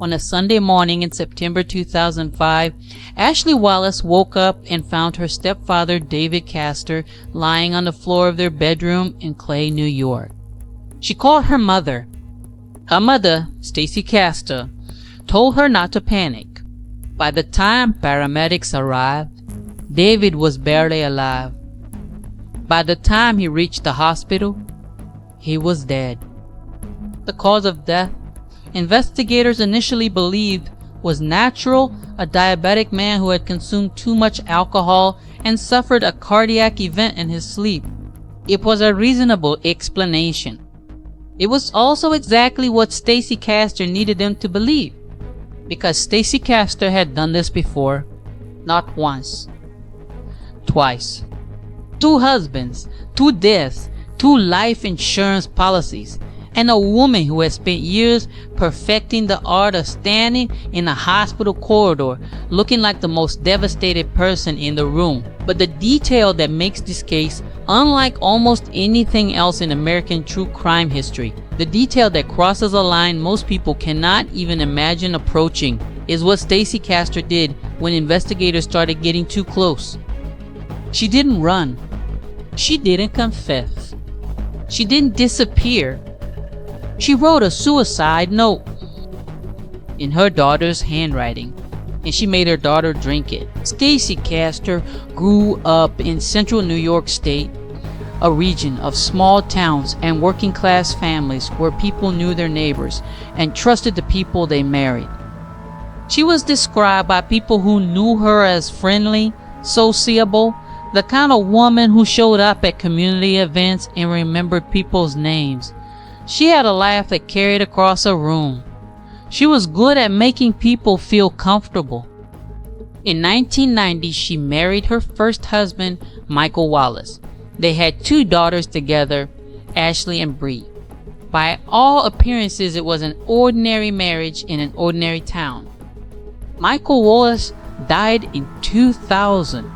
On a Sunday morning in September 2005, Ashley Wallace woke up and found her stepfather, David Castor, lying on the floor of their bedroom in Clay, New York. She called her mother. Her mother, Stacey Castor, told her not to panic. By the time paramedics arrived, David was barely alive. By the time he reached the hospital, he was dead. The cause of death, investigators initially believed, was natural, a diabetic man who had consumed too much alcohol and suffered a cardiac event in his sleep. It was a reasonable explanation. It was also exactly what Stacey Castor needed them to believe, because Stacey Castor had done this before, not once, twice. 2 husbands, 2 deaths, 2 life insurance policies, and a woman who had spent years perfecting the art of standing in a hospital corridor looking like the most devastated person in the room. But the detail that makes this case unlike almost anything else in American true crime history, the detail that crosses a line most people cannot even imagine approaching, is what Stacey Castor did when investigators started getting too close. She didn't run. She didn't confess. She didn't disappear. She wrote a suicide note in her daughter's handwriting, and she made her daughter drink it. Stacey Castor grew up in central New York State, a region of small towns and working class families where people knew their neighbors and trusted the people they married. She was described by people who knew her as friendly, sociable, the kind of woman who showed up at community events and remembered people's names. She had a laugh that carried across a room. She was good at making people feel comfortable. In 1990, she married her first husband, Michael Wallace. They had 2 daughters together, Ashley and Bree. By all appearances, it was an ordinary marriage in an ordinary town. Michael Wallace died in 2000.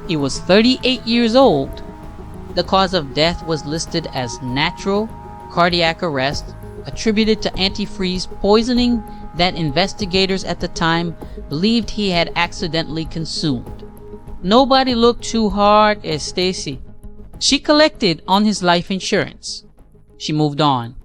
He was 38 years old. The cause of death was listed as natural cardiac arrest, attributed to antifreeze poisoning that investigators at the time believed he had accidentally consumed. Nobody looked too hard at Stacey. She collected on his life insurance. She moved on.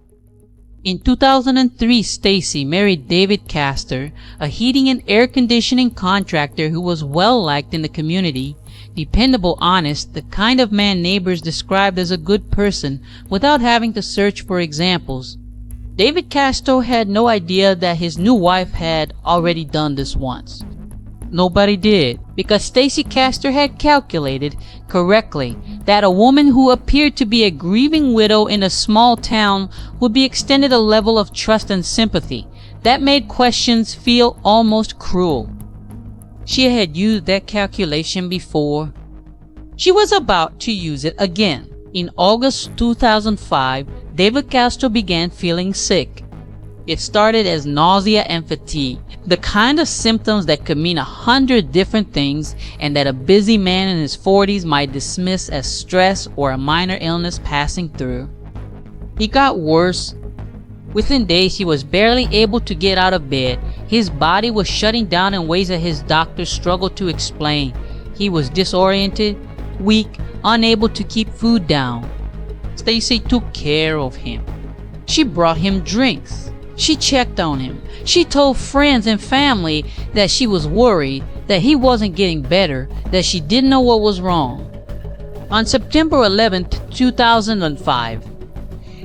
In 2003, Stacey married David Castor, a heating and air conditioning contractor who was well liked in the community, dependable, honest, the kind of man neighbors described as a good person without having to search for examples. David Castor had no idea that his new wife had already done this once. Nobody did, because Stacey Castor had calculated correctly that a woman who appeared to be a grieving widow in a small town would be extended a level of trust and sympathy that made questions feel almost cruel. She had used that calculation before. She was about to use it again. In August 2005, David Castor began feeling sick. It started as nausea and fatigue, the kind of symptoms that could mean 100 different things and that a busy man in his 40s might dismiss as stress or a minor illness passing through. It got worse. Within days, he was barely able to get out of bed. His body was shutting down in ways that his doctors struggled to explain. He was disoriented, weak, unable to keep food down. Stacey took care of him. She brought him drinks. She checked on him. She told friends and family that she was worried, that he wasn't getting better, that she didn't know what was wrong. On September 11, 2005,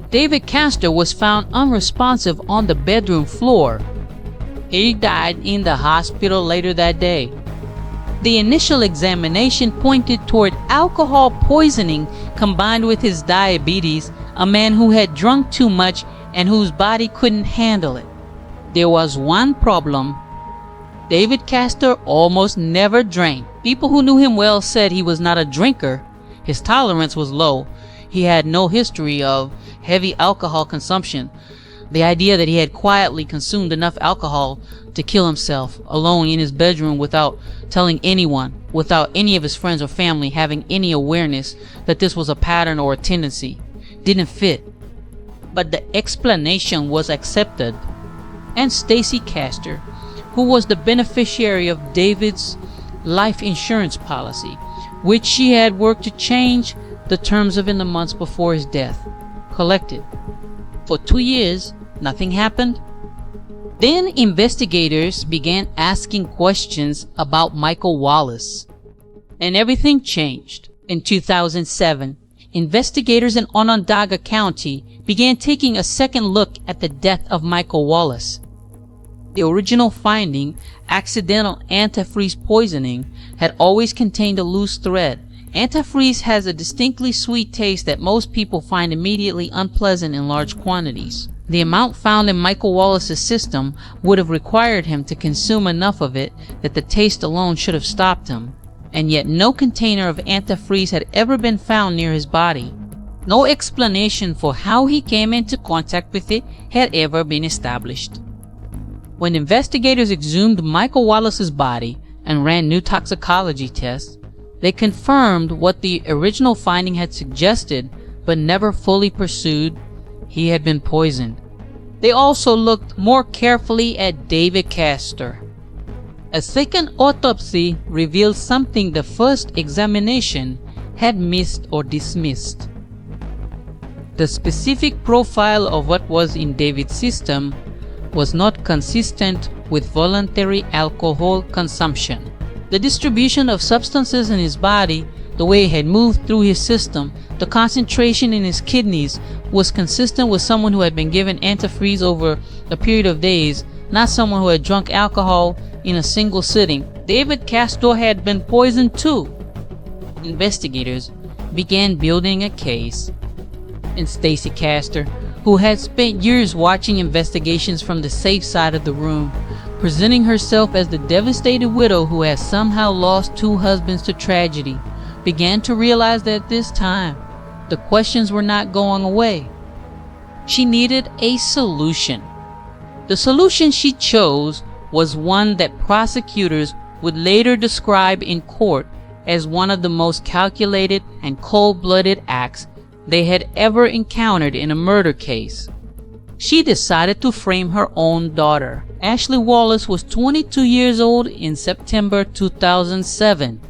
David Castor was found unresponsive on the bedroom floor. He died in the hospital later that day. The initial examination pointed toward alcohol poisoning combined with his diabetes, a man who had drunk too much and whose body couldn't handle it. There was one problem. David Castor almost never drank. People who knew him well said he was not a drinker. His tolerance was low. He had no history of heavy alcohol consumption. The idea that he had quietly consumed enough alcohol to kill himself alone in his bedroom without telling anyone, without any of his friends or family having any awareness that this was a pattern or a tendency, didn't fit. But the explanation was accepted. and Stacey Castor, who was the beneficiary of David's life insurance policy, which she had worked to change the terms of in the months before his death, collected. For 2 years, nothing happened. Then investigators began asking questions about Michael Wallace, and everything changed. In 2007, investigators in Onondaga County began taking a second look at the death of Michael Wallace. The original finding, accidental antifreeze poisoning, had always contained a loose thread. Antifreeze has a distinctly sweet taste that most people find immediately unpleasant in large quantities. The amount found in Michael Wallace's system would have required him to consume enough of it that the taste alone should have stopped him, and yet no container of antifreeze had ever been found near his body. No explanation for how he came into contact with it had ever been established. When investigators exhumed Michael Wallace's body and ran new toxicology tests, they confirmed what the original finding had suggested but never fully pursued: he had been poisoned. They also looked more carefully at David Castor. A second autopsy revealed something the first examination had missed or dismissed. The specific profile of what was in David's system was not consistent with voluntary alcohol consumption. The distribution of substances in his body, the way it had moved through his system, the concentration in his kidneys, was consistent with someone who had been given antifreeze over a period of days, not someone who had drunk alcohol in a single sitting. David Castor had been poisoned too. Investigators began building a case, and Stacey Castor, who had spent years watching investigations from the safe side of the room, presenting herself as the devastated widow who had somehow lost 2 husbands to tragedy, began to realize that at this time, the questions were not going away. She needed a solution. The solution she chose was one that prosecutors would later describe in court as one of the most calculated and cold-blooded acts they had ever encountered in a murder case. She decided to frame her own daughter. Ashley Wallace was 22 years old in September 2007.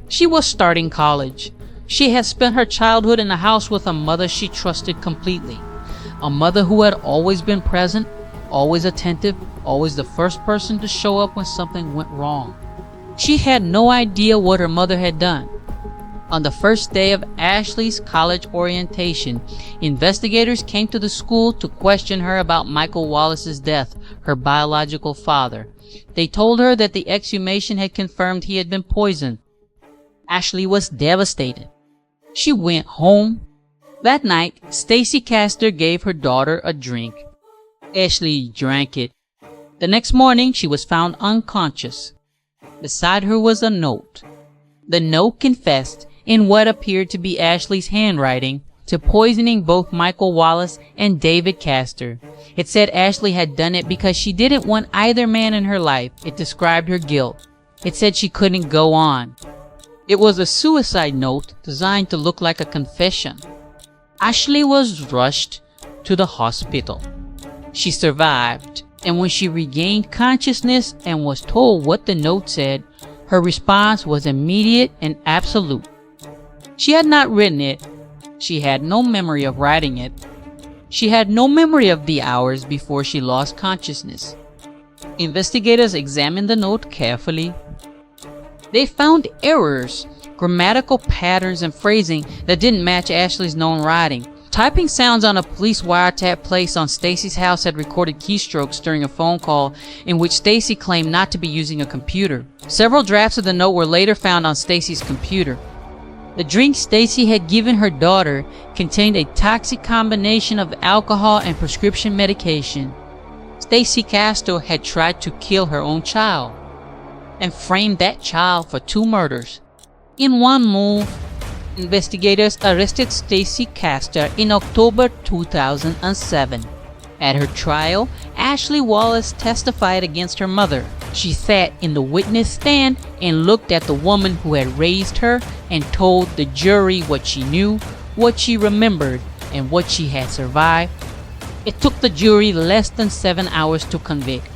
She was starting college. She had spent her childhood in a house with a mother she trusted completely. A mother who had always been present, always attentive, always the first person to show up when something went wrong. She had no idea what her mother had done. On the first day of Ashley's college orientation, investigators came to the school to question her about Michael Wallace's death, her biological father. They told her that the exhumation had confirmed he had been poisoned. Ashley was devastated. She went home. That night, Stacey Castor gave her daughter a drink. Ashley drank it. The next morning, she was found unconscious. Beside her was a note. The note confessed, in what appeared to be Ashley's handwriting, to poisoning both Michael Wallace and David Castor. It said Ashley had done it because she didn't want either man in her life. It described her guilt. It said she couldn't go on. It was a suicide note designed to look like a confession. Ashley was rushed to the hospital. She survived, and when she regained consciousness and was told what the note said, her response was immediate and absolute. She had not written it. She had no memory of writing it. She had no memory of the hours before she lost consciousness. Investigators examined the note carefully. They found errors, grammatical patterns, and phrasing that didn't match Ashley's known writing. Typing sounds on a police wiretap placed on Stacey's house had recorded keystrokes during a phone call in which Stacey claimed not to be using a computer. Several drafts of the note were later found on Stacey's computer. The drink Stacey had given her daughter contained a toxic combination of alcohol and prescription medication. Stacey Castor had tried to kill her own child and framed that child for 2 murders. In one move, investigators arrested Stacey Castor in October 2007. At her trial, Ashley Wallace testified against her mother. She sat in the witness stand and looked at the woman who had raised her and told the jury what she knew, what she remembered, and what she had survived. It took the jury less than 7 hours to convict.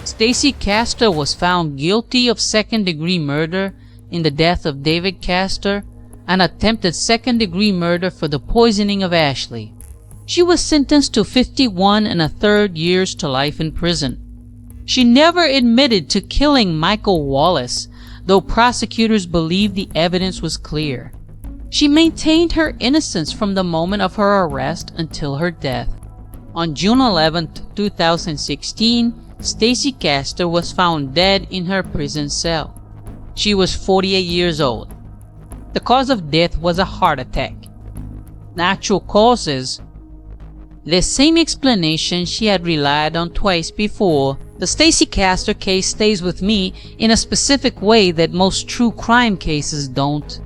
Stacey Castor was found guilty of second-degree murder in the death of David Castor and attempted second-degree murder for the poisoning of Ashley. She was sentenced to 51 1/3 years to life in prison. She never admitted to killing Michael Wallace, though prosecutors believed the evidence was clear. She maintained her innocence from the moment of her arrest until her death. On June 11, 2016, Stacey Castor was found dead in her prison cell. She was 48 years old. The cause of death was a heart attack. Natural causes. The same explanation she had relied on twice before. The Stacey Castor case stays with me in a specific way that most true crime cases don't.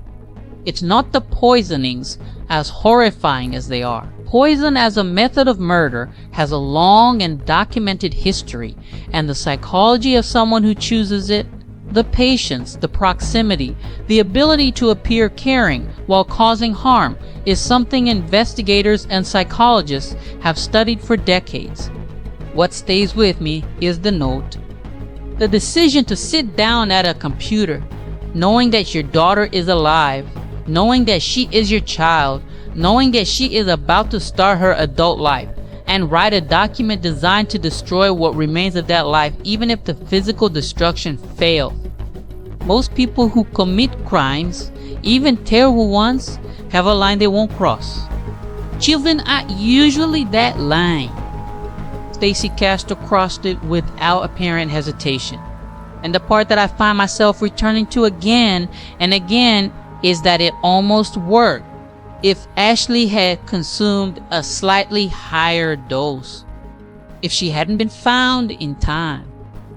It's not the poisonings, as horrifying as they are. Poison as a method of murder has a long and documented history, and the psychology of someone who chooses it, the patience, the proximity, the ability to appear caring while causing harm is something investigators and psychologists have studied for decades. What stays with me is the note. The decision to sit down at a computer, knowing that your daughter is alive, knowing that she is your child, knowing that she is about to start her adult life, and write a document designed to destroy what remains of that life even if the physical destruction fails. Most people who commit crimes, even terrible ones, have a line they won't cross. Children are usually that line. Stacey Castor crossed it without apparent hesitation. And the part that I find myself returning to again and again is that it almost worked if Ashley had consumed a slightly higher dose, if she hadn't been found in time,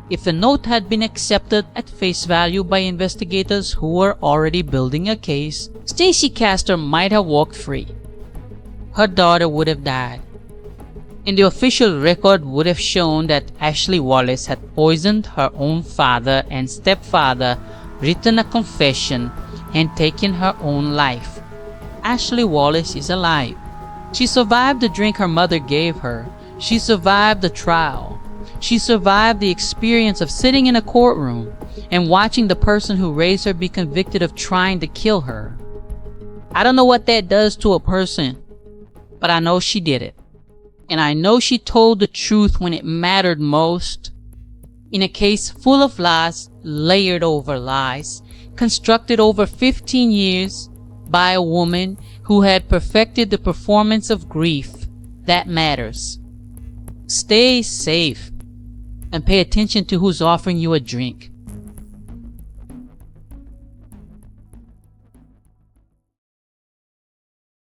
if the note had been accepted at face value by investigators who were already building a case, Stacey Castor might have walked free. Her daughter would have died, and the official record would have shown that Ashley Wallace had poisoned her own father and stepfather, written a confession, and taken her own life. Ashley Wallace is alive. She survived the drink her mother gave her. She survived the trial. She survived the experience of sitting in a courtroom and watching the person who raised her be convicted of trying to kill her. I don't know what that does to a person, but I know she did it. And I know she told the truth when it mattered most. In a case full of lies, layered over lies, constructed over 15 years by a woman who had perfected the performance of grief that matters. Stay safe and pay attention to who's offering you a drink.